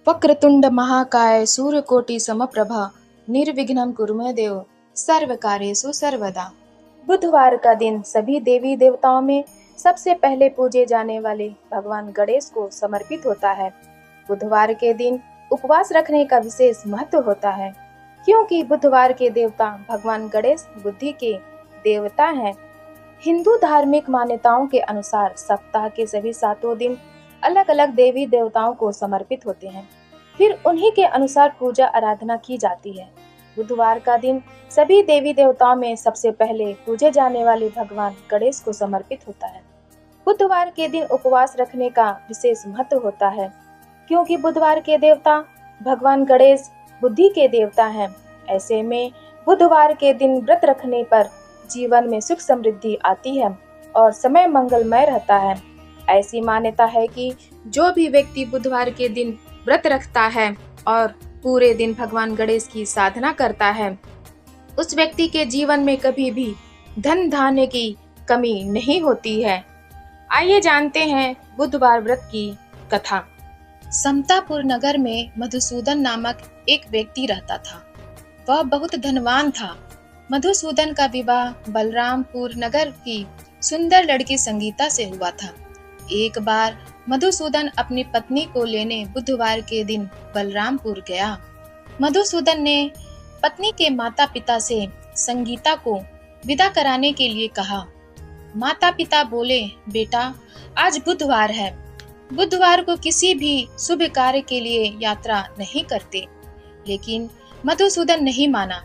वक्रतुंड महाकाय सूर्यकोटि समप्रभा निर्विघ्नं कुरु मे देव सर्वकार्येषु सर्वदा। बुधवार का दिन सभी देवी देवताओं में सबसे पहले पूजे जाने वाले भगवान गणेश को समर्पित होता है। बुधवार के दिन उपवास रखने का विशेष महत्व होता है, क्योंकि बुधवार के देवता भगवान गणेश बुद्धि के देवता हैं। हिंदू धार्मिक मान्यताओं के अनुसार सप्ताह के सभी 7 दिन अलग अलग देवी देवताओं को समर्पित होते हैं, फिर उन्हीं के अनुसार पूजा आराधना की जाती है। बुधवार का दिन सभी देवी देवताओं में सबसे पहले पूजे जाने वाले भगवान गणेश को समर्पित होता है। बुधवार के दिन उपवास रखने का विशेष महत्व होता है, क्योंकि बुधवार के देवता भगवान गणेश बुद्धि के देवता हैं। ऐसे में बुधवार के दिन व्रत रखने पर जीवन में सुख समृद्धि आती है और समय मंगलमय रहता है। ऐसी मान्यता है कि जो भी व्यक्ति बुधवार के दिन व्रत रखता है और पूरे दिन भगवान गणेश की साधना करता है, उस व्यक्ति के जीवन में कभी भी धन धान्य की कमी नहीं होती है। आइए जानते हैं बुधवार व्रत की कथा। समतापुर नगर में मधुसूदन नामक एक व्यक्ति रहता था। वह बहुत धनवान था। मधुसूदन का विवाह बलरामपुर नगर की सुंदर लड़की संगीता से हुआ था। एक बार मधुसूदन अपनी पत्नी को लेने बुधवार के दिन बलरामपुर गया। मधुसूदन ने पत्नी के माता पिता से संगीता को विदा कराने के लिए कहा। माता पिता बोले, बेटा आज बुधवार है, बुधवार को किसी भी शुभ कार्य के लिए यात्रा नहीं करते। लेकिन मधुसूदन नहीं माना।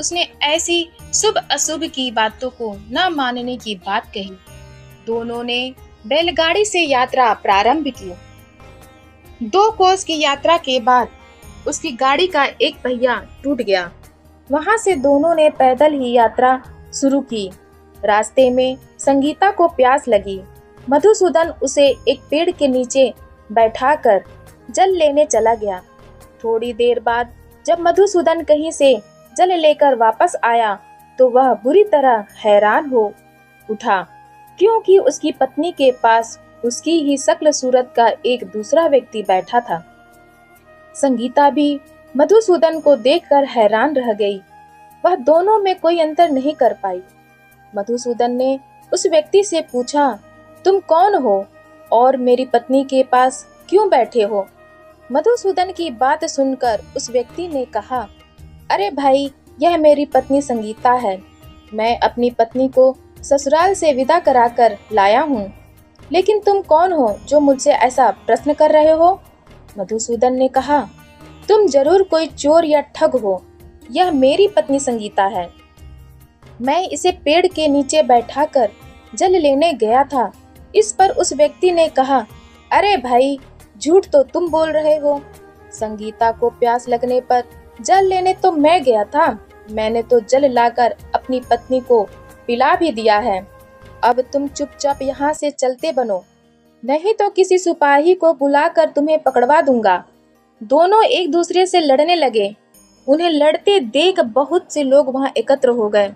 उसने ऐसी शुभ अशुभ की बातों को न मानने की बात कही। दोनों ने बैलगाड़ी से यात्रा प्रारंभ की। 2 कोस की यात्रा के बाद उसकी गाड़ी का एक पहिया टूट गया। वहां से दोनों ने पैदल ही यात्रा शुरू की। रास्ते में संगीता को प्यास लगी। मधुसूदन उसे एक पेड़ के नीचे बैठाकर जल लेने चला गया। थोड़ी देर बाद जब मधुसूदन कहीं से जल लेकर वापस आया तो वह बुरी तरह हैरान हो उठा, क्योंकि उसकी पत्नी के पास उसकी ही शक्ल सूरत का एक दूसरा व्यक्ति बैठा था। संगीता भी मधुसूदन को देखकर हैरान रह गई। वह दोनों में कोई अंतर नहीं कर पाई। मधुसूदन ने उस व्यक्ति से पूछा, तुम कौन हो और मेरी पत्नी के पास क्यों बैठे हो? मधुसूदन की बात सुनकर उस व्यक्ति ने कहा, अरे भाई, यह मेरी पत्नी संगीता है। मैं अपनी पत्नी को ससुराल से विदा कराकर लाया हूँ। लेकिन तुम कौन हो जो मुझसे ऐसा प्रश्न कर रहे हो? मधुसूदन ने कहा, तुम जरूर कोई चोर या ठग हो। यह मेरी पत्नी संगीता है। मैं इसे पेड़ के नीचे बैठाकर जल लेने गया था। इस पर उस व्यक्ति ने कहा, अरे भाई, झूठ तो तुम बोल रहे हो। संगीता को प्यास लगने पर जल लेने तो मैं गया था। मैंने तो जल लाकर अपनी पत्नी को पिला भी दिया है। अब तुम चुपचाप यहाँ से चलते बनो, नहीं तो किसी सिपाही को बुलाकर तुम्हें पकड़वा दूंगा। दोनों एक दूसरे से लड़ने लगे। उन्हें लड़ते देख बहुत से लोग वहां एकत्र हो गए।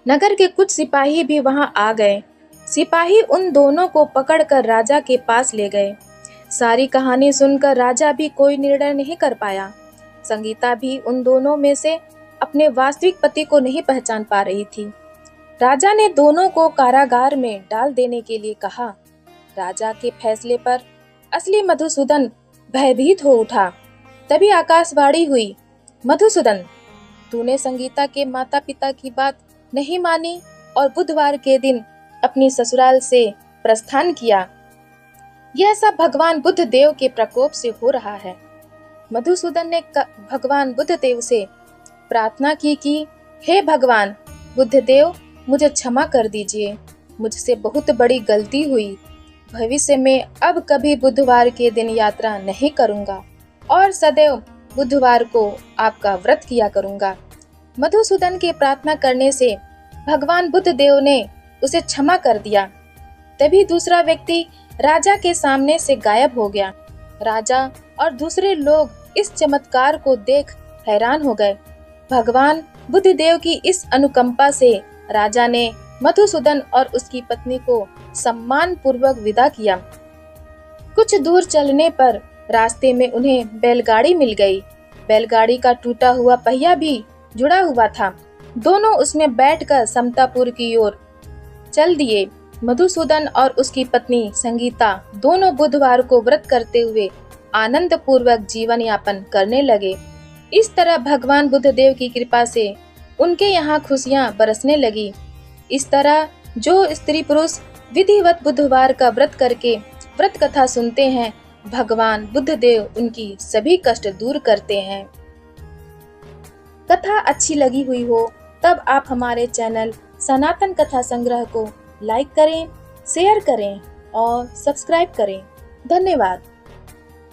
नगर के कुछ सिपाही भी वहां आ गए। सिपाही उन दोनों को पकड़कर राजा के पास ले गए। सारी कहानी सुनकर राजा भी कोई निर्णय नहीं कर पाया। संगीता भी उन दोनों में से अपने वास्तविक पति को नहीं पहचान पा रही थी। राजा ने दोनों को कारागार में डाल देने के लिए कहा। राजा के फैसले पर असली मधुसूदन भयभीत हो उठा। तभी आकाशवाणी हुई, मधुसूदन, तूने संगीता के माता पिता की बात नहीं मानी और बुधवार के दिन अपनी ससुराल से प्रस्थान किया। यह सब भगवान बुद्ध देव के प्रकोप से हो रहा है। मधुसूदन ने भगवान बुद्ध देव से प्रार्थना की कि हे भगवान बुद्ध देव, मुझे क्षमा कर दीजिए। मुझसे बहुत बड़ी गलती हुई। भविष्य में अब कभी बुधवार के दिन यात्रा नहीं करूंगा और सदैव बुधवार को आपका व्रत किया करूंगा। मधुसूदन के प्रार्थना करने से भगवान बुद्ध देव ने उसे क्षमा कर दिया। तभी दूसरा व्यक्ति राजा के सामने से गायब हो गया। राजा और दूसरे लोग इस चमत्कार को देख हैरान हो गए। भगवान बुद्ध देव की इस अनुकंपा से राजा ने मधुसूदन और उसकी पत्नी को सम्मान पूर्वक विदा किया। कुछ दूर चलने पर रास्ते में उन्हें बैलगाड़ी मिल गई। बैलगाड़ी का टूटा हुआ पहिया भी जुड़ा हुआ था। दोनों उसमें बैठकर समतापुर की ओर चल दिए। मधुसूदन और उसकी पत्नी संगीता दोनों बुधवार को व्रत करते हुए आनंद पूर्वक जीवन यापन करने लगे। इस तरह भगवान बुद्धदेव की कृपा से उनके यहाँ खुशियाँ बरसने लगी। इस तरह जो स्त्री पुरुष विधिवत बुधवार का व्रत करके व्रत कथा सुनते हैं, भगवान बुद्धदेव उनकी सभी कष्ट दूर करते हैं। कथा अच्छी लगी हुई हो तब आप हमारे चैनल सनातन कथा संग्रह को लाइक करें, शेयर करें और सब्सक्राइब करें। धन्यवाद।